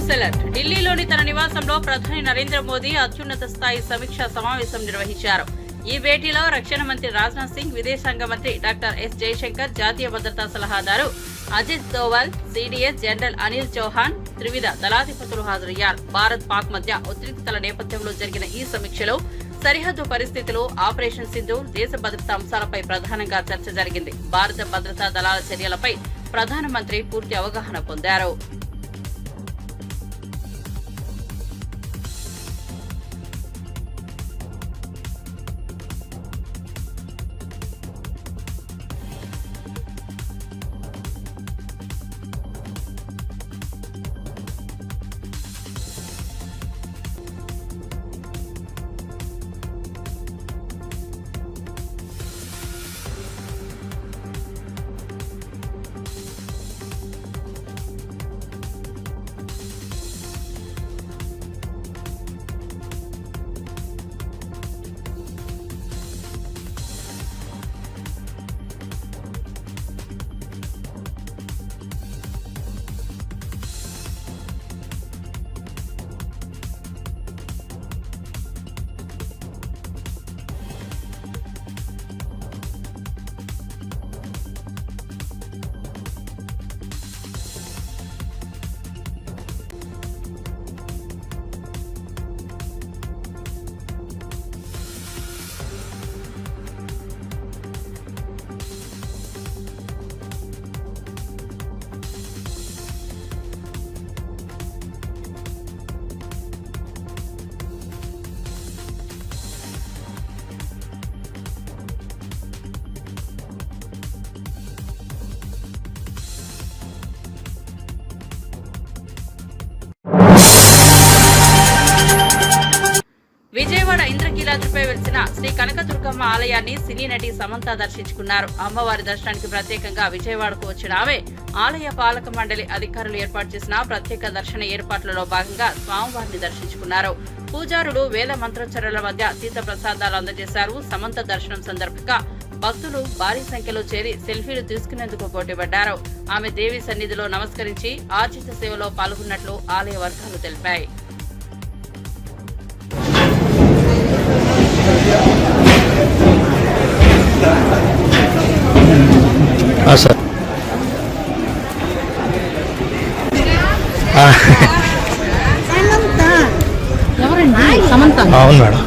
News alert. ఢిల్లీలోని తన నివాసంలో ప్రధాని నరేంద్ర మోదీ అత్యున్నత స్థాయి సమీక్షా సమావేశం నిర్వహించారు. ఈ భేటీలో రక్షణ మంత్రి రాజ్నాథ్ సింగ్, విదేశాంగ మంత్రి డాక్టర్ ఎస్ జయశంకర్, జాతీయ భద్రతా సలహాదారు అజిత్ దోవల్, సిడిఎస్ జనరల్ అనిల్ చౌహాన్, త్రివిధ దళాధిపతులు హాజరయ్యారు. భారత్ పాక్ మధ్య ఉద్రిక్తతల నేపథ్యంలో జరిగిన ఈ సమీక్షలో సరిహద్దు పరిస్థితులు, ఆపరేషన్ సింధూర్, దేశ భద్రతా అంశాలపై ప్రధానంగా చర్చ జరిగింది. భారత భద్రతా దళాల చర్యలపై ప్రధానమంత్రి పూర్తి అవగాహన పొందారు. విజయవాడ ఇంద్రకీలాద్రిపై వెలిసిన శ్రీ కనకదుర్గమ్మ ఆలయాన్ని సినీ నటి సమంత దర్శించుకున్నారు. అమ్మవారి దర్శనానికి ప్రత్యేకంగా విజయవాడకు వచ్చిన ఆమె ఆలయ పాలక మండలి అధికారులు ఏర్పాటు చేసిన ప్రత్యేక దర్శన ఏర్పాట్లలో భాగంగా స్వామివారిని దర్శించుకున్నారు. పూజారులు వేద మంత్రోచ్చరణల మధ్య తీర్థ ప్రసాదాలు అందజేశారు. సమంత దర్శనం సందర్భంగా భక్తులు భారీ సంఖ్యలో చేరి సెల్ఫీలు తీసుకునేందుకు పోటీపడ్డారు. ఆమె దేవి సన్నిధిలో నమస్కరించి ఆర్జిత సేవలో పాల్గొన్నట్లు ఆలయ వర్గాలు తెలిపాయి. ఎవరండి? సమంత. అవును మేడం.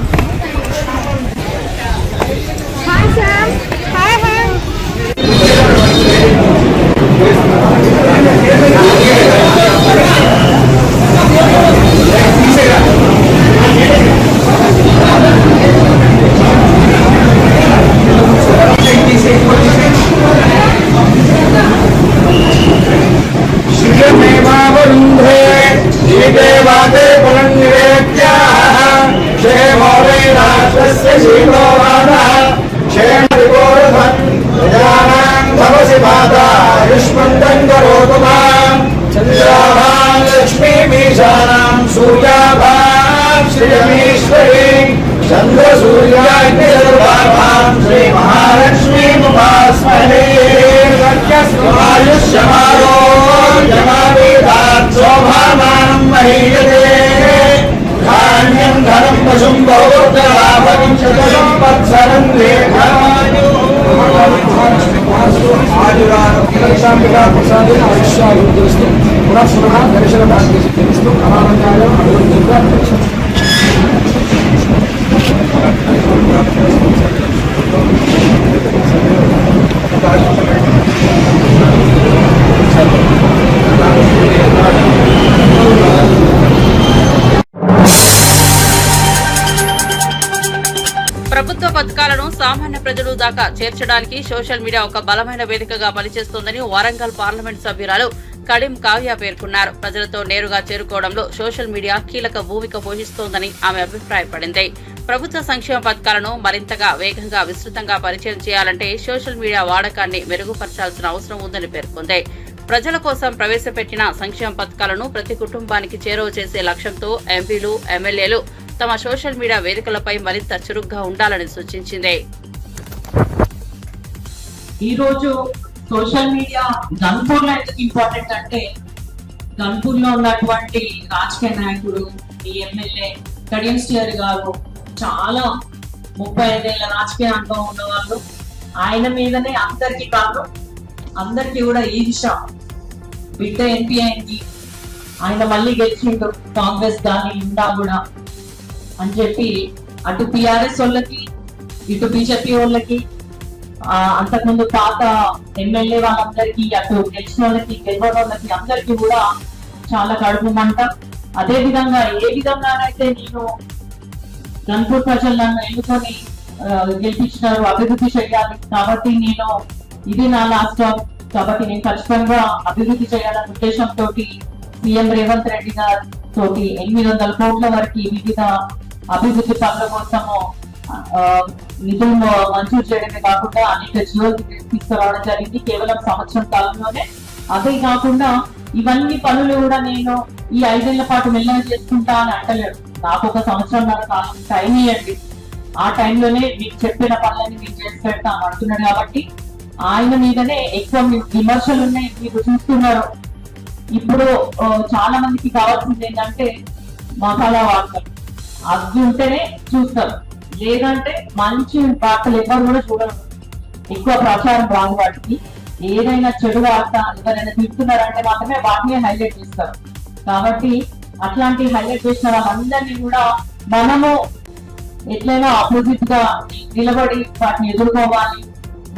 ప్రభుత్వ పథకాలను సామాన్య ప్రజలు దాకా చేర్చడానికి సోషల్ మీడియా ఒక బలమైన వేదికగా పనిచేస్తోందని వరంగల్ పార్లమెంట్ సభ్యురాలు కడిం కావ్య పేర్కొన్నారు. ప్రజలతో నేరుగా చేరుకోవడంలో సోషల్ మీడియా కీలక భూమిక పోషిస్తోందని ఆమె అభిప్రాయపడింది. ప్రభుత్వ సంక్షేమ పథకాలను మరింతగా వేగంగా విస్తృతంగా పరిచయం చేయాలంటే సోషల్ మీడియా వాడకాన్ని మెరుగుపరచాల్సిన అవసరం ఉందని పేర్కొంది. ప్రజల కోసం ప్రవేశపెట్టిన సంక్షేమ పథకాలను ప్రతి కుటుంబానికి చేరువ చేసే లక్ష్యంతో ఎంపీలు, ఎమ్మెల్యేలు తమ సోషల్ మీడియా వేదికలపై మరింత చురుగ్గా ఉండాలని సూచించింది. ఈ రోజు సోషల్ మీడియా గన్పూర్లో ఎందుకు ఇంపార్టెంట్ అంటే గన్పూర్లో ఉన్నటువంటి రాజకీయ నాయకుడు ఈ ఎమ్మెల్యే కడియం శ్రీహరి గారు చాలా 35 ఏళ్ల రాజకీయ అనుభవం ఉన్నవాళ్ళు. ఆయన మీదనే అందరికీ కాదు అందరికీ కూడా ఈర్ష. బిడ్డ ఎంపీ అయింది, ఆయన మళ్ళీ గెలిచిండు కాంగ్రెస్ దాని ఉండా కూడా అని చెప్పి అటు టిఆర్ఎస్ వాళ్ళకి ఇటు బీజేపీ వాళ్ళకి అంతకుముందు పాత ఎమ్మెల్యే వాళ్ళందరికీ అటు గెలిచిన వాళ్ళకి గెలవని వాళ్ళకి అందరికీ కూడా చాలా కడుపుమంట. అదే విధంగా ఏ విధంగానైతే నేను గన్పూర్ ప్రజలు నన్ను ఎన్నుకొని గెలిపించినారు, అభివృద్ధి చేయాలి కాబట్టి నేను ఇది నా లాస్ట్ జాబ్ కాబట్టి నేను ఖచ్చితంగా అభివృద్ధి చేయాలనే ఉద్దేశంతో సీఎం రేవంత్ రెడ్డి గారితో 800 కోట్ల వరకు వివిధ అభివృద్ధి పనుల కోసము నిధులు మంజూరు చేయడమే కాకుండా అనేక జియోలు తీసుకురావడం జరిగింది కేవలం సంవత్సరం కాలంలోనే. అదే కాకుండా ఇవన్నీ పనులు కూడా నేను ఈ 5 ఏళ్ల పాటు మెల్లగా చేసుకుంటా అని అంటలేడు. నాకు ఒక సంవత్సరంన్నర కాలం టైం ఇవ్వండి, ఆ టైంలోనే మీకు చెప్పిన పనులన్నీ నేను చేసి పెడతా అంటున్నాడు. కాబట్టి ఆయన మీదనే ఎక్కువ విమర్శలు ఉన్నాయి, మీరు చూస్తున్నారు. ఇప్పుడు చాలా మందికి కావాల్సింది ఏంటంటే మసాలా వార్తలు, అది ఉంటేనే చూస్తారు, లేదంటే మంచి వార్తలు ఎవరు కూడా చూడరు, ఎక్కువ ప్రచారం రాదు వాటికి. ఏదైనా చెడు వార్త ఎవరైనా తిరుగుతున్నారంటే మాత్రమే వాటిని హైలైట్ చేస్తారు. కాబట్టి అట్లాంటి హైలైట్ చేసిన వాళ్ళందరినీ కూడా మనము ఎట్లయినా ఆపోజిట్ గా నిలబడి వాటిని ఎదుర్కోవాలి.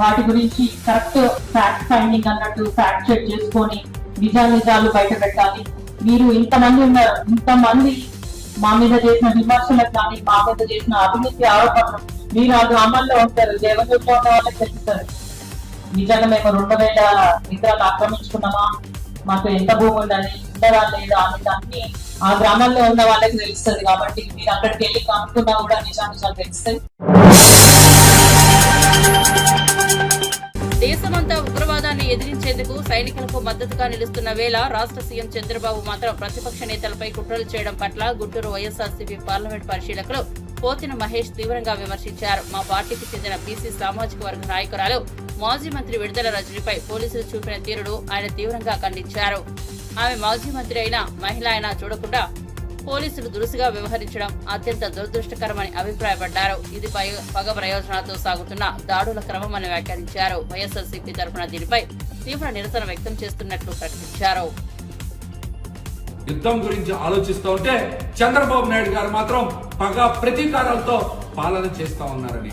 వాటి గురించి కరెక్ట్ ఫ్యాక్ట్ ఫైండింగ్ అన్నట్టు ఫ్యాక్ట్ చెక్ చేసుకొని నిజాలు బయట పెట్టాలి. మీరు ఇంతమంది ఉన్నారు, ఇంతమంది మా మీద చేసిన విమర్శలకు కానీ మా మీద చేసిన అవినీతి ఆరోపణలు మీరు ఆ గ్రామాల్లో ఉంటారు, దేవదూరులో ఉన్న వాళ్ళకి తెలుస్తారు. నిజంగా మేము 2000 ఎకరాలు ఆక్రమించుకున్నామా, మాకు ఎంత భూమి ఉందని ఉండరా లేదా అనేది అన్ని ఆ గ్రామాల్లో ఉన్న వాళ్ళకి తెలుస్తుంది. కాబట్టి మీరు అక్కడికి వెళ్ళి కనుక్కున్నా కూడా నిజాలు తెలుస్తాయి. దేశమంతా ఉగ్రవాదాన్ని ఎదిరించేందుకు సైనికులకు మద్దతుగా నిలుస్తున్న వేళ రాష్ట్ర సీఎం చంద్రబాబు మాత్రం ప్రతిపక్ష నేతలపై కుట్రలు చేయడం పట్ల గుంటూరు వైఎస్ఆర్సీపీ పార్లమెంట్ పరిశీలకులు పోతిన మహేష్ తీవ్రంగా విమర్శించారు. మా పార్టీకి చెందిన బీసీ సామాజిక వర్గ నాయకురాలు మాజీ మంత్రి విడుదల రజనీపై పోలీసులు చూపిన తీరును ఆయన తీవ్రంగా ఖండించారు. ఆమె మాజీ మంత్రి అయినా మహిళ అయినా చూడకుండా పోలీసులు దురుసుగా వ్యవహరించడం అత్యంత దురదృష్టకరమని అభిప్రాయపడ్డారు. ఇది పగ ప్రయోజనాలతో సాగుతున్న దాడుల క్రమమని వ్యాఖ్యానించారు. వైఎస్ఆర్సీపీ తరఫున దీనిపై తీవ్ర నిరసన వ్యక్తం చేస్తున్నట్లు ప్రకటించారు. యుద్ధం గురించి ఆలోచిస్తూ ఉంటే చంద్రబాబు నాయుడు గారు మాత్రం పగ ప్రతీకారాలతో పాలన చేస్తా ఉన్నారని,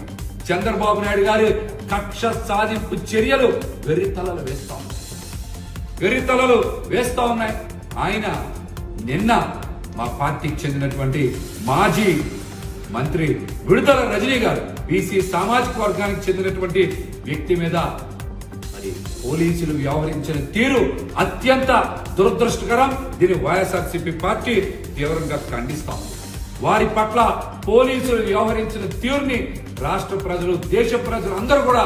చంద్రబాబు నాయుడు గారి కక్ష సాధింపు చర్యలు వెర్రితలలు వేస్తా ఉన్నాయి. ఆయన నిన్న మా పార్టీకి చెందినటువంటి మాజీ మంత్రి విడుదల రజనీ గారు బీసీ సామాజిక వర్గానికి చెందినటువంటి వ్యక్తి మీద మరి పోలీసులు వ్యవహరించిన తీరు అత్యంత దురదృష్టకరం. దీన్ని వైఎస్ఆర్సీపీ పార్టీ తీవ్రంగా ఖండిస్తా ఉంది. వారి పట్ల పోలీసులు వ్యవహరించిన తీరుని రాష్ట్ర ప్రజలు, దేశ ప్రజలు అందరూ కూడా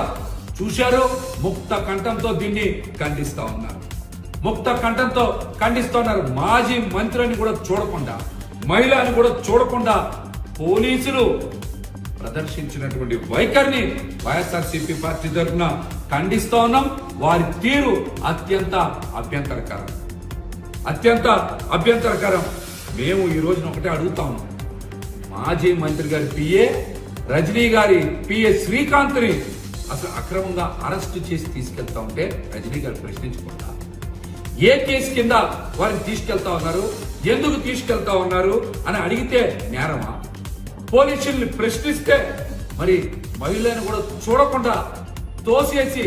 చూశారు. ముక్త కంఠంతో దీన్ని ఖండిస్తా ఉన్నారు. మాజీ మంత్రిని కూడా చూడకుండా, మహిళని కూడా చూడకుండా పోలీసులు ప్రదర్శించినటువంటి వైఖరిని వైఎస్ఆర్సీపీ పార్టీ తరఫున ఖండిస్తా ఉన్నాం. వారి తీరు అత్యంత అభ్యంతరకరం. మేము ఈ రోజున ఒకటే అడుగుతా ఉన్నాం, మాజీ మంత్రి గారి పిఏ రజనీ గారి పిఏ శ్రీకాంత్ ని అసలు అక్రమంగా అరెస్టు చేసి తీసుకెళ్తా ఉంటే రజనీ గారు ప్రశ్నించకుండా ఏ కేసు కింద వారిని తీసుకెళ్తా ఉన్నారు, ఎందుకు తీసుకెళ్తా ఉన్నారు అని అడిగితే నేరమా? పోలీసుల్ని ప్రశ్నిస్తే మరి మహిళలను కూడా చూడకుండా తోసేసి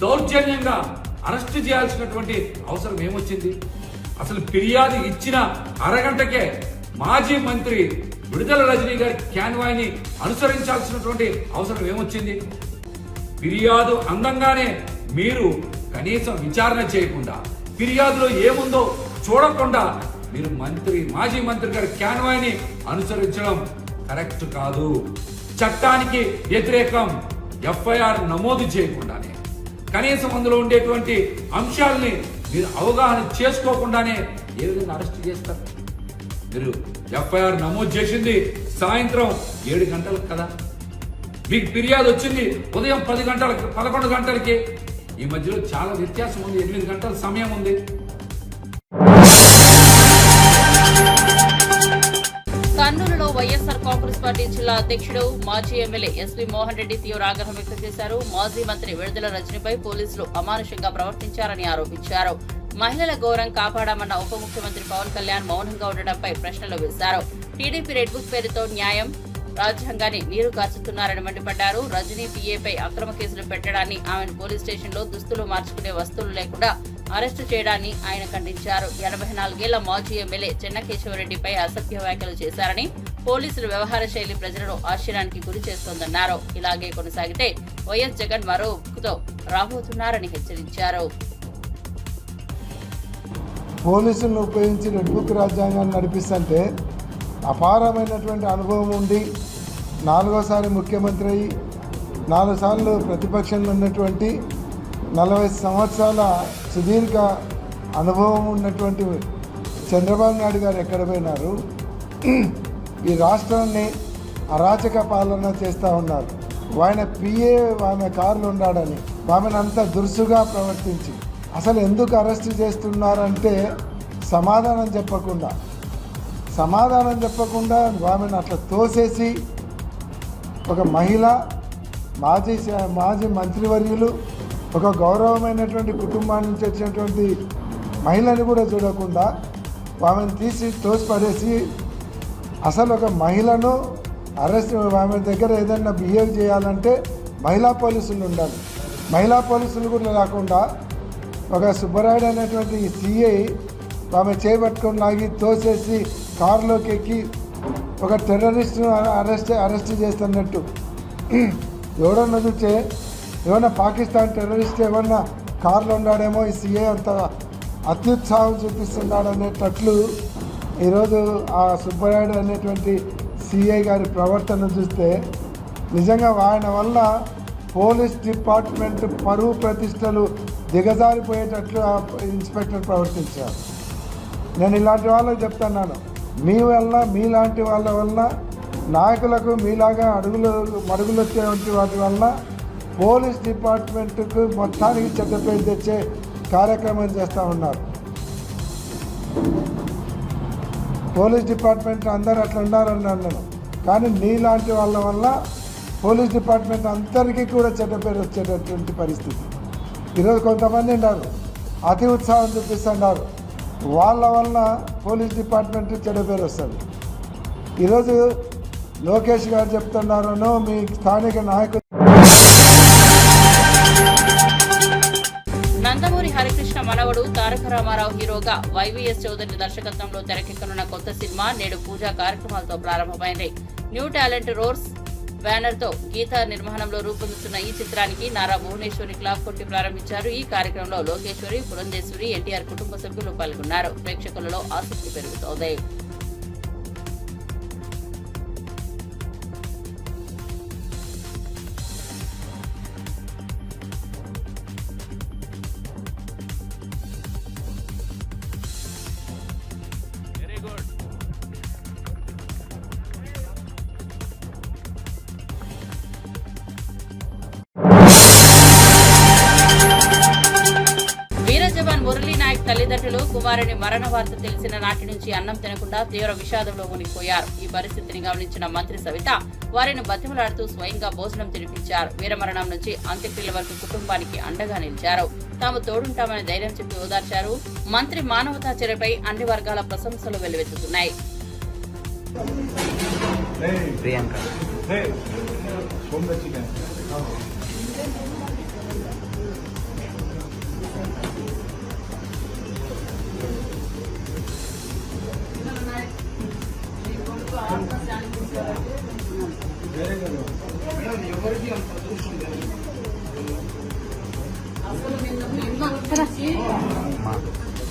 దౌర్జన్యంగా అరెస్టు చేయాల్సినటువంటి అవసరం ఏమొచ్చింది? అసలు ఫిర్యాదు ఇచ్చిన అరగంటకే మాజీ మంత్రి విడుదల రజనీ గారి క్యాన్వాయ్ని అనుసరించాల్సినటువంటి అవసరం ఏమొచ్చింది? ఫిర్యాదు అందంగానే మీరు కనీసం విచారణ చేయకుండా, ఫిర్యాదులో ఏముందో చూడకుండా మీరు మాజీ మంత్రి గారి క్యాన్వాయ్ని అనుసరించడం కరెక్ట్ కాదు. చట్టానికి వ్యతిరేకం. ఎఫ్ఐఆర్ నమోదు చేయకుండానే, కనీసం అందులో ఉండేటువంటి అంశాలని మీరు అవగాహన చేసుకోకుండానే ఏ విధంగా అరెస్ట్ చేస్తారు? మీరు ఎఫ్ఐఆర్ నమోదు చేసింది సాయంత్రం 7 గంటలకు కదా, మీకు ఫిర్యాదు వచ్చింది ఉదయం 11 గంటలకి. ఈ మధ్యలో చాలా వ్యత్యాసం ఉంది, 8 గంటల సమయం ఉంది. వైఎస్ఆర్ కాంగ్రెస్ పార్టీ జిల్లా అధ్యక్షుడు మాజీ ఎమ్మెల్యే ఎస్వి మోహన్ రెడ్డి తీవ్ర ఆగ్రహం వ్యక్తం చేశారు. మాజీ మంత్రి విడుదల రజనీపై పోలీసులు అమానుషంగా ప్రవర్తించారని ఆరోపించారు. మహిళల గౌరవం కాపాడామన్న ఉప ముఖ్యమంత్రి పవన్ కళ్యాణ్ మౌనంగా ఉండడంపై ప్రశ్నలు వేశారు. టీడీపీ రెడ్ బుక్ పేరుతో న్యాయం రాజ్యాంగాన్ని నీరు కార్చుతున్నారని మండిపడ్డారు. రజనీ పీఏపై అక్రమ కేసులు పెట్టడాన్ని, ఆమెను పోలీస్ స్టేషన్లో దుస్తులు మార్చుకునే వస్తువులు లేకుండా అరెస్టు చేయడాన్ని ఆయన ఖండించారు. 84 ఏళ్ల మాజీ ఎమ్మెల్యే చెన్నకేశవరెడ్డిపై అసభ్య వ్యాఖ్యలు చేశారని, పోలీసుల వ్యవహార శైలి ప్రజలను ఆశ్చర్యానికి గురి చేస్తోందన్నారు. ఇలాగే కొనసాగితే వైఎస్ జగన్ మరో ఉక్కుతో రాబోతున్నారని హెచ్చరించారు. పోలీసులను ఉపయోగించి రెడ్ బుక్ రాజ్యాంగాన్ని నడిపిస్తుంటే అపారమైనటువంటి అనుభవం ఉండి 4వసారి ముఖ్యమంత్రి అయ్యి 4 సార్లు ప్రతిపక్షంలో ఉన్నటువంటి 40 సంవత్సరాల సుదీర్ఘ అనుభవం ఉన్నటువంటి చంద్రబాబు నాయుడు గారు ఎక్కడ పోయినారు? ఈ రాష్ట్రాన్ని అరాచక పాలన చేస్తూ ఉన్నారు. ఆయన పిఏ ఆమె కారులో ఉన్నాడని ఆమెను అంత దురుసుగా ప్రవర్తించి అసలు ఎందుకు అరెస్ట్ చేస్తున్నారంటే సమాధానం చెప్పకుండా ఆమెను అట్లా తోసేసి ఒక మహిళ మాజీ మంత్రివర్యులు ఒక గౌరవమైనటువంటి కుటుంబాన్ని నుంచి వచ్చినటువంటి మహిళని కూడా చూడకుండా ఆమెను తీసి తోసిపడేసి అసలు ఒక మహిళను అరెస్ట్ ఆమె దగ్గర ఏదైనా బిహేవ్ చేయాలంటే మహిళా పోలీసులు ఉండాలి. మహిళా పోలీసులు కూడా రాకుండా ఒక సుబ్బరాయుడు అనేటువంటి సిఐ ఆమె చేపట్టుకొని లాగి తోసేసి కారులోకి ఎక్కి ఒక టెర్రరిస్ట్ను అరెస్ట్ చేస్తున్నట్టు ఎవడన్నా చూస్తే ఏమన్నా పాకిస్తాన్ టెర్రరిస్ట్ ఏమన్నా కారులో ఉన్నాడేమో ఈ సీఏ అంత అత్యుత్సాహం చూపిస్తున్నాడు అనేటట్లు ఈరోజు ఆ సుబ్బరాయుడు అనేటువంటి సిఐ గారి ప్రవర్తన చూస్తే నిజంగా ఆయన వల్ల పోలీస్ డిపార్ట్మెంట్ పరువు ప్రతిష్టలు దిగజారిపోయేటట్లు ఆ ఇన్స్పెక్టర్ ప్రవర్తించారు. నేను ఇలాంటి వాళ్ళకి చెప్తున్నాను, మీ వల్ల మీలాంటి వాళ్ళ వల్ల నాయకులకు మీలాగా మడుగులు వచ్చేటువంటి వాటి వల్ల పోలీస్ డిపార్ట్మెంట్కు మొత్తానికి చెడ్డ పేరు తెచ్చే కార్యక్రమం చేస్తూ ఉన్నారు. పోలీస్ డిపార్ట్మెంట్ అందరూ అట్లా ఉండాలని అన్నాను, కానీ మీలాంటి వాళ్ళ వల్ల పోలీస్ డిపార్ట్మెంట్ అందరికీ కూడా చెడ్డ పేరు వచ్చేటటువంటి పరిస్థితి. ఈరోజు కొంతమంది ఉన్నారు అతి ఉత్సాహం చూపిస్తున్నారు, వాళ్ళ వల్ల పోలీస్ డిపార్ట్మెంట్ చెడ్డ పేరు వస్తుంది. ఈరోజు లోకేష్ గారు చెప్తున్నారనో మీ స్థానిక నాయకులు. నందమూరి హరికృష్ణ మనవడు తారక రామారావు హీరోగా వైవీఎస్ చౌదరి దర్శకత్వంలో తెరకెక్కనున్న కొత్త సినిమా నేడు పూజా కార్యక్రమాలతో ప్రారంభమైంది. న్యూ టాలెంట్ రోర్స్ బ్యానర్ తో గీతా నిర్మాణంలో రూపొందుతున్న ఈ చిత్రానికి నారా భువనేశ్వరి క్లాప్ కొట్టి ప్రారంభించారు. ఈ కార్యక్రమంలో లోకేశ్వరి, పురంధేశ్వరి, ఎన్టీఆర్ కుటుంబ సభ్యులు పాల్గొన్నారు. ప్రేక్షకులలో ఆసక్తి పెరుగుతోంది. జవాన్ మురళీ నాయక్ తల్లిదండ్రులు కుమారుని మరణ వార్త తెలిసిన నాటి నుంచి అన్నం తినకుండా తీవ్ర విషాదంలో మునిగిపోయారు. ఈ పరిస్థితిని గమనించిన మంత్రి సవిత వారిని బతిమలాడుతూ స్వయంగా భోజనం తినిపించారు. వీరమరణం నుంచి అంత్యక్రియల వరకు కుటుంబానికి అండగా నిలిచారు. తాము తోడుంటామని ధైర్యం చెప్పి ఓదార్చారు. మంత్రి మానవతా చర్యపై అన్ని వర్గాల ప్రశంసలు వెల్లువెత్తుతున్నాయి.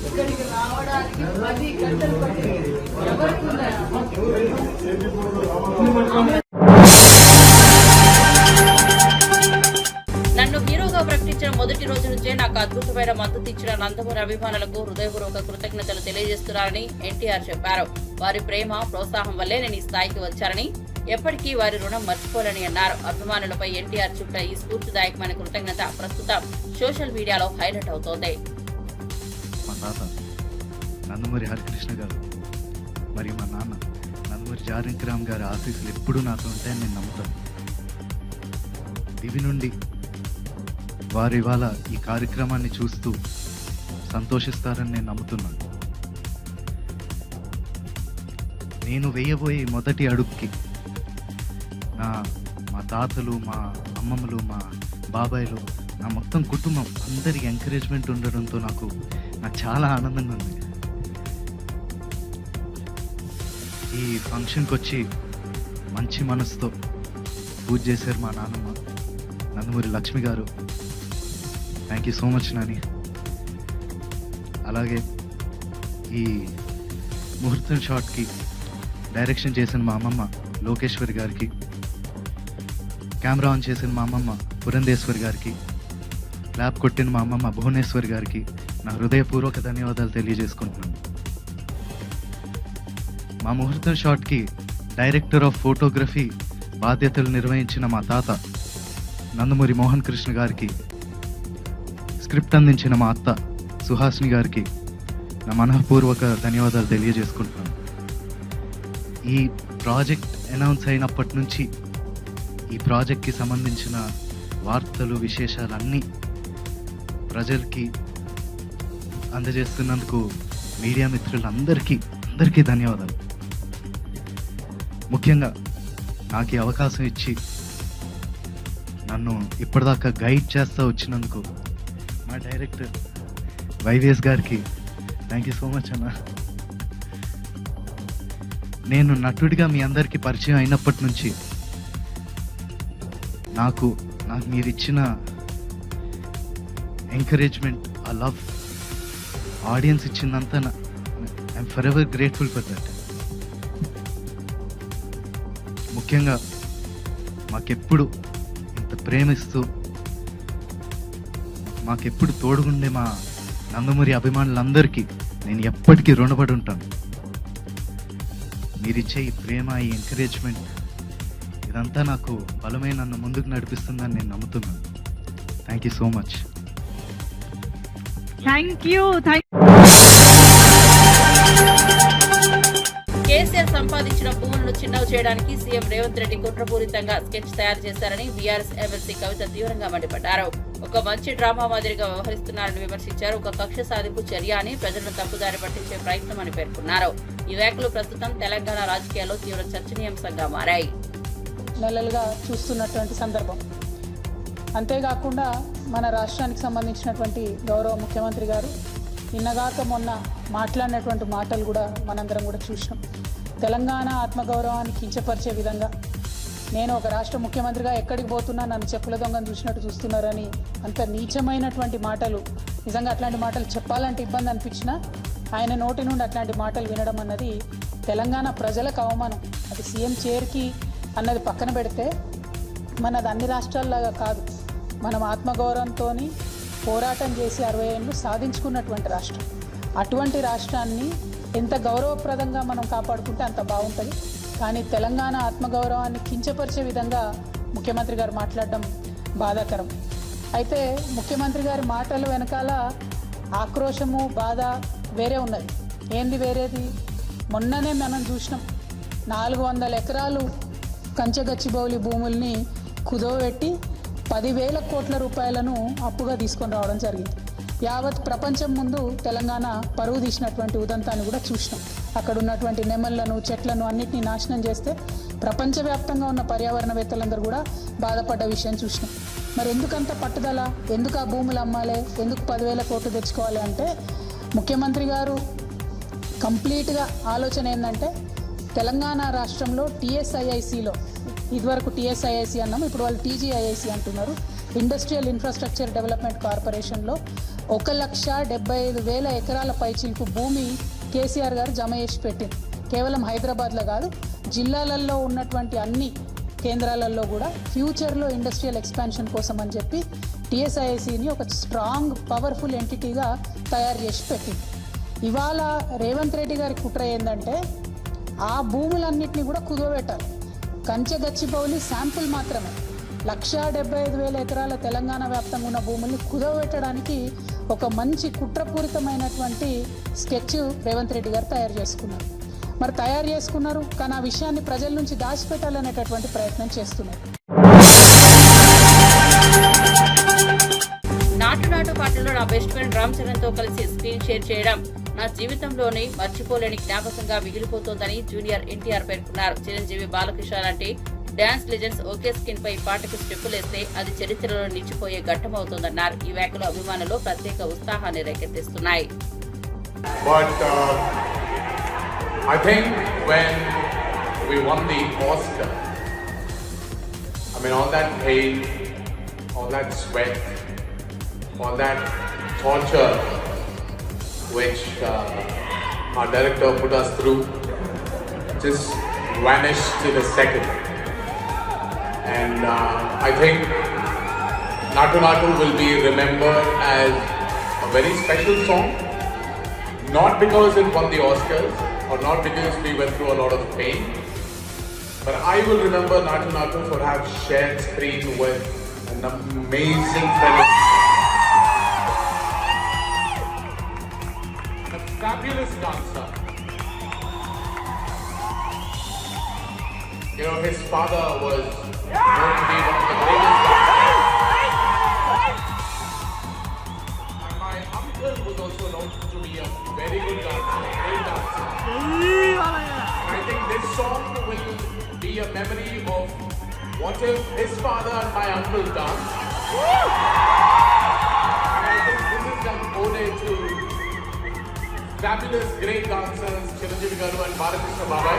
ఇక్కడికి రావడానికి 10 గంటలు పట్టింది. ఎవరికి నన్ను హీరోగా ప్రకటించిన మొదటి రోజు నుంచే నాకు అద్భుతమైన మద్దతు ఇచ్చిన నందమూరి అభిమానులకు హృదయపూర్వక కృతజ్ఞతలు తెలియజేస్తున్నారని ఎన్టీఆర్ చెప్పారు. వారి ప్రేమ, ప్రోత్సాహం వల్లే నేను ఈ స్థాయికి వచ్చారని, ఎప్పటికీ వారి రుణం మర్చిపోలేని అన్నారు. అభిమానులపై ఎన్టీఆర్ చుట్ట ఈ స్ఫూర్తిదాయకమైన కృతజ్ఞత ప్రస్తుతం సోషల్ మీడియాలో హైలైట్ అవుతోంది. మా తాత నందమూరి హరికృష్ణ గారు మరియు మా నాన్న నందమూరి జానకి రామ్ గారి ఆశీస్సులు ఎప్పుడూ నాతో ఉంటాయని నేను నమ్ముతాను. దివి నుండి వారు ఇవాళ ఈ కార్యక్రమాన్ని చూస్తూ సంతోషిస్తారని నేను నమ్ముతున్నాను. నేను వేయబోయే మొదటి అడుగుకి మా తాతలు, మా అమ్మమ్మలు, మా బాబాయిలు, నా మొత్తం కుటుంబం అందరికి ఎంకరేజ్మెంట్ ఉండడంతో నాకు చాలా ఆనందంగా ఉంది. ఈ ఫంక్షన్కి వచ్చి మంచి మనసుతో పూజ చేశారు మా నాన్నమ్మ నందమూరి లక్ష్మి గారు. Thank you so much Nani. అలాగే ఈ ముహూర్తం షాట్కి డైరెక్షన్ చేసిన మా అమ్మమ్మ లోకేశ్వరి గారికి, కెమెరా ఆన్ చేసిన మా అమ్మమ్మ పురంధేశ్వరి గారికి, ల్యాబ్ కొట్టిన మా అమ్మమ్మ భువనేశ్వరి గారికి నా హృదయపూర్వక ధన్యవాదాలు తెలియజేసుకుంటున్నాను. మా ముహూర్తం షాట్కి డైరెక్టర్ ఆఫ్ ఫోటోగ్రఫీ బాధ్యతలు నిర్వహించిన మా తాత నందమూరి మోహన్ కృష్ణ గారికి, స్క్రిప్ట్ అందించిన మా అత్త సుహాసిని గారికి నా మనఃపూర్వక ధన్యవాదాలు తెలియజేసుకుంటున్నాను. ఈ ప్రాజెక్ట్ అనౌన్స్ అయినప్పటి నుంచి ఈ ప్రాజెక్ట్కి సంబంధించిన వార్తలు, విశేషాలన్నీ ప్రజలకి అందజేస్తున్నందుకు మీడియా మిత్రులందరికీ ధన్యవాదాలు. ముఖ్యంగా నాకు ఈ అవకాశం ఇచ్చి నన్ను ఇప్పటిదాకా గైడ్ చేస్తూ వచ్చినందుకు మా డైరెక్టర్ వైవిఎస్ గారికి థ్యాంక్ యూ సో మచ్ అన్న. నేను నటుడిగా మీ అందరికీ పరిచయం అయినప్పటి నుంచి నాకు మీరు ఇచ్చిన ఎంకరేజ్మెంట్, ఆ లవ్, ఆడియన్స్ ఇచ్చిందంతా I'm for ever grateful for that. ముఖ్యంగా మాకెప్పుడు ఇంత ప్రేమిస్తూ మాకెప్పుడు తోడుగుండే మా నందమూరి అభిమానులందరికీ నేను ఎప్పటికీ రుణపడి ఉంటాను. మీరిచ్చే ఈ ప్రేమ, ఈ ఎంకరేజ్మెంట్ ఇదంతా నాకు బలమే నన్ను ముందుకు నడిపిస్తుందని నేను నమ్ముతున్నాను. Thank you so much. KCR సంపాదించిన భూములను చిన్నవి చేయడానికి సీఎం రేవంత్ రెడ్డి కుట్రపూరితంగా స్కెచ్ తయారు చేశారని బీఆర్ఎస్ ఎమ్మెల్సీ కవిత తీవ్రంగా మండిపడ్డారు. ఒక మంచి డ్రామా మాదిరిగా వ్యవహరిస్తున్నారని విమర్శించారు. ఒక కక్ష సాధింపు చర్య అని ప్రజలను తప్పుదారి పట్టించే ప్రయత్నం అని పేర్కొన్నారు. ఈ వ్యాఖ్యలు ప్రస్తుతం తెలంగాణ రాజకీయాల్లో తీవ్ర చర్చనీయాంశంగా మారాయి. నెలలుగా చూస్తున్నటువంటి సందర్భం. అంతేకాకుండా మన రాష్ట్రానికి సంబంధించినటువంటి గౌరవ ముఖ్యమంత్రి గారు నిన్నగాక మొన్న మాట్లాడినటువంటి మాటలు కూడా మనందరం కూడా చూసినాం. తెలంగాణ ఆత్మగౌరవాన్ని కించపరిచే విధంగా, నేను ఒక రాష్ట్ర ముఖ్యమంత్రిగా ఎక్కడికి పోతున్నా నన్ను చెప్పుల దొంగను చూసినట్టు చూస్తున్నారని అంత నీచమైనటువంటి మాటలు. నిజంగా అట్లాంటి మాటలు చెప్పాలంటే ఇబ్బంది అనిపించినా ఆయన నోటి నుండి అట్లాంటి మాటలు వినడం అన్నది తెలంగాణ ప్రజలకు అవమానం. అది సీఎం చైర్కి అన్నది పక్కన పెడితే మనది అన్ని రాష్ట్రాల్లాగా కాదు. మనం ఆత్మగౌరవంతో పోరాటం చేసి 60 ఏళ్ళు సాధించుకున్నటువంటి రాష్ట్రం. అటువంటి రాష్ట్రాన్ని ఎంత గౌరవప్రదంగా మనం కాపాడుకుంటే అంత బాగుంటుంది. కానీ తెలంగాణ ఆత్మగౌరవాన్ని కించపరిచే విధంగా ముఖ్యమంత్రి గారు మాట్లాడడం బాధాకరం. అయితే ముఖ్యమంత్రి గారి మాటల వెనకాల ఆక్రోశము, బాధ వేరే ఉన్నది. ఏంది వేరేది? మొన్ననే మనం చూసినాం, 400 ఎకరాలు కంచెగచ్చిబౌలి భూముల్ని కుదోబెట్టి 10,000 కోట్ల రూపాయలను అప్పుగా తీసుకొని రావడం జరిగింది. యావత్ ప్రపంచం ముందు తెలంగాణ పరువు తీసినటువంటి ఉదంతాన్ని కూడా చూసినాం. అక్కడ ఉన్నటువంటి నెమళ్లను, చెట్లను అన్నిటినీ నాశనం చేస్తే ప్రపంచవ్యాప్తంగా ఉన్న పర్యావరణవేత్తలందరూ కూడా బాధపడ్డ విషయం చూసినాం. మరి ఎందుకంత పట్టుదల? ఎందుకు ఆ భూములు అమ్మాలి? ఎందుకు 10,000 కోట్లు తెచ్చుకోవాలి అంటే ముఖ్యమంత్రి గారు కంప్లీట్గా ఆలోచన ఏంటంటే తెలంగాణ రాష్ట్రంలో టీఎస్ఐఐసిలో, ఇదివరకు టీఎస్ఐఐసి అన్నాము, ఇప్పుడు వాళ్ళు టీజీఐఐసి అంటున్నారు, ఇండస్ట్రియల్ ఇన్ఫ్రాస్ట్రక్చర్ డెవలప్మెంట్ కార్పొరేషన్లో 1,75,000 ఎకరాల పైచిలకు భూమి కేసీఆర్ గారు జమ చేసి పెట్టింది. కేవలం హైదరాబాద్లో కాదు, జిల్లాలలో ఉన్నటువంటి అన్ని కేంద్రాలలో కూడా ఫ్యూచర్లో ఇండస్ట్రియల్ ఎక్స్పాన్షన్ కోసం అని చెప్పి టీఎస్ఐఐసిని ఒక స్ట్రాంగ్, పవర్ఫుల్ ఎంటిటీగా తయారు చేసి పెట్టింది. ఇవాళ రేవంత్ రెడ్డి గారి కుట్ర ఏంటంటే ఆ భూములన్నింటినీ కూడా కుదోబెట్టాలి. కంచెగచ్చిబౌలి శాంపుల్ మాత్రమే 1,75,000 ఎకరాల తెలంగాణ వ్యాప్తంగా ఉన్న భూముల్ని కుదోబెట్టడానికి ఒక మంచి కుట్రపూరితమైనటువంటి స్కెచ్ రేవంత్ రెడ్డి గారు తయారు చేసుకున్నారు. మరి తయారు చేసుకున్నారు, కానీ ఆ విషయాన్ని ప్రజల నుంచి దాచిపెట్టాలనేటటువంటి ప్రయత్నం చేస్తున్నారు. నాటు పాటలో నా బెస్ట్ ఫ్రెండ్ రామ్ చరణ్ తో కలిసి స్క్రీన్ షేర్ చేయడం నా జీవితంలోని మర్చిపోలేని జ్ఞాపకంగా మిగిలిపోతోందని జూనియర్ ఎన్టీఆర్ పేర్కొన్నారు. చిరంజీవి, బాలకృష్ణ లాంటి డాన్స్ లెజెండ్స్ ఒకే స్క్రీన్ పై పాటకు స్టెప్పులేస్తే అది చరిత్రలో నిలిచిపోయే ఘట్టమవుతోందన్నారు. ఈ వ్యాఖ్యలు అభిమానులు ప్రత్యేక ఉత్సాహాన్ని రేకెత్తిస్తున్నాయి. I think when we won the Oscar, I mean, all that pain, all that sweat, all that torture which our director put us through just vanished in a second. And I think Natu Natu will be remembered as a very special song, not because it won the Oscars, or not because we went through a lot of pain, but I will remember Natu Natu for have shared screen with an amazing friend, a fabulous dancer. You know, his father was known to be one of the greatest dancers, and my uncle was also known to be a very good dancer, a great dancer. I think this song will be a memory of what if his father and my uncle danced. And I think this is an ode to fabulous great dancers Chiranjeevi Garu and Balakrishna Babai.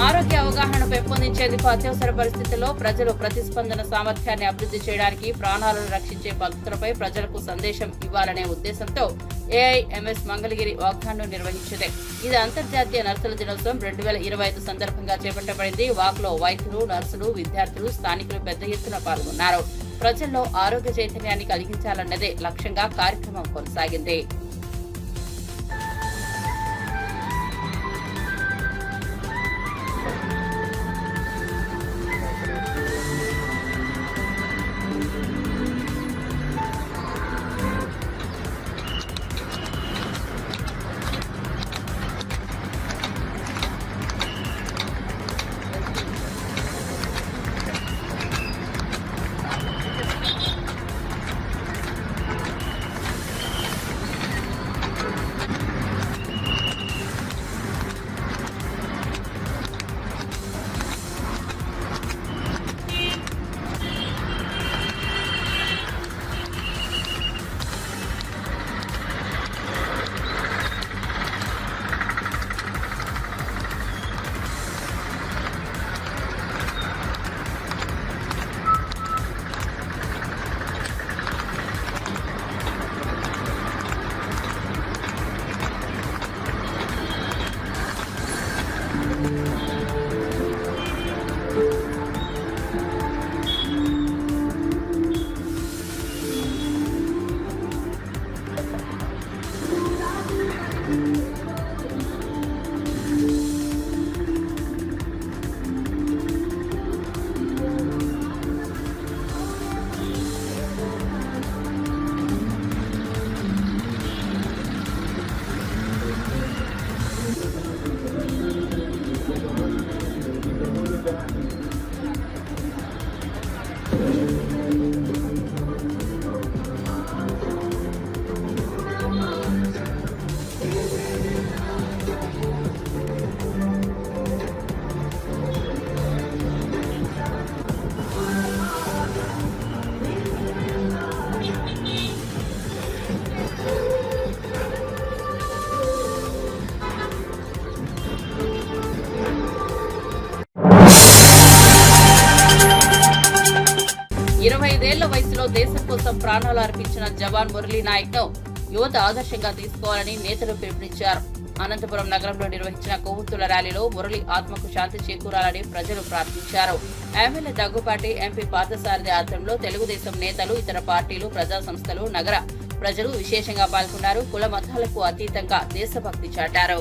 ఆరోగ్య అవగాహన పెంపొందించేందుకు అత్యవసర పరిస్థితుల్లో ప్రజలు ప్రతిస్పందన సామర్థ్యాన్ని అభివృద్ధి చేయడానికి, ప్రాణాలను రక్షించే పద్ధతులపై ప్రజలకు సందేశం ఇవ్వాలనే ఉద్దేశంతో ఏఐఎంఎస్ మంగళగిరి వాక్థాన్ను నిర్వహించింది. ఇది అంతర్జాతీయ నర్సుల దినోత్సవం 2025 సందర్భంగా చేపట్టబడింది. వాక్లో వైద్యులు, నర్సులు, విద్యార్థులు, స్థానికులు పెద్ద ఎత్తున పాల్గొన్నారు. ప్రజల్లో ఆరోగ్య చైతన్యాన్ని కలిగించాలన్నదే లక్ష్యంగా కార్యక్రమం కొనసాగింది. వయసులో దేశం కోసం ప్రాణాలు అర్పించిన జవాన్ మురళీ నాయక్ ను యువత ఆదర్శంగా తీసుకోవాలని నేతలు పిలుపునిచ్చారు. అనంతపురం నగరంలో నిర్వహించిన కొవ్వొత్తుల ర్యాలీలో మురళి ఆత్మకు శాంతి చేకూరాలని ప్రజలు ప్రార్థించారు. ఎమ్మెల్యే దగ్గుపాటి, ఎంపీ పార్థసారథి ఆధ్వర్యంలో తెలుగుదేశం నేతలు, ఇతర పార్టీలు, ప్రజా సంస్థలు, నగర ప్రజలు విశేషంగా పాల్గొన్నారు. కుల మతాలకు అతీతంగా దేశభక్తి చాటారు.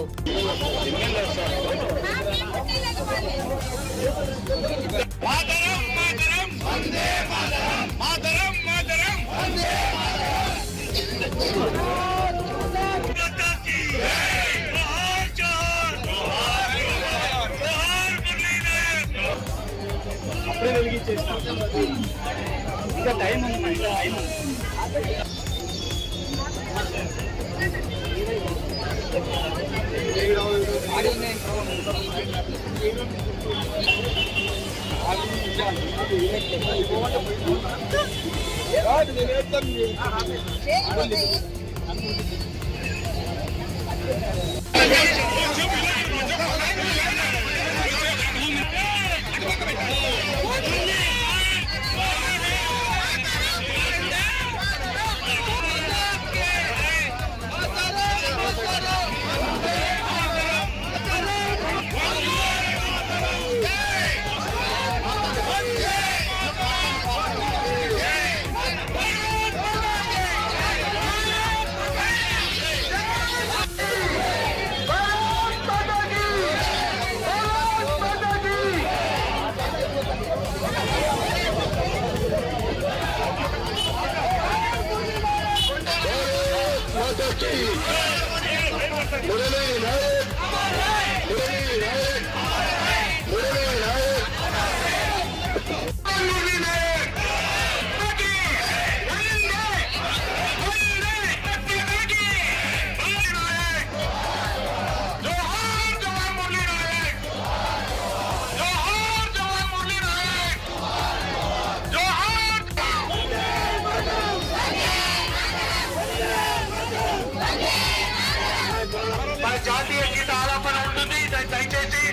మన జాతీయ గీత ఆలాపన ఉంటుంది. దయచేసి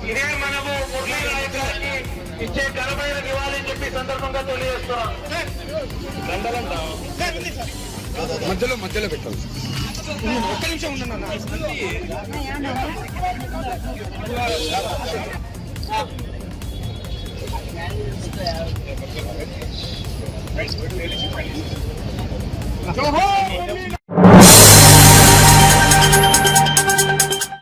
ఇదే మనము మురళీ నాయక్ గారికి ఇచ్చే ఘనమైన నివాళి అని చెప్పి సందర్భంగా తెలియజేస్తున్నాం. మధ్యలో పెట్టాలి. ఒక్క నిమిషం ఉండన్నా.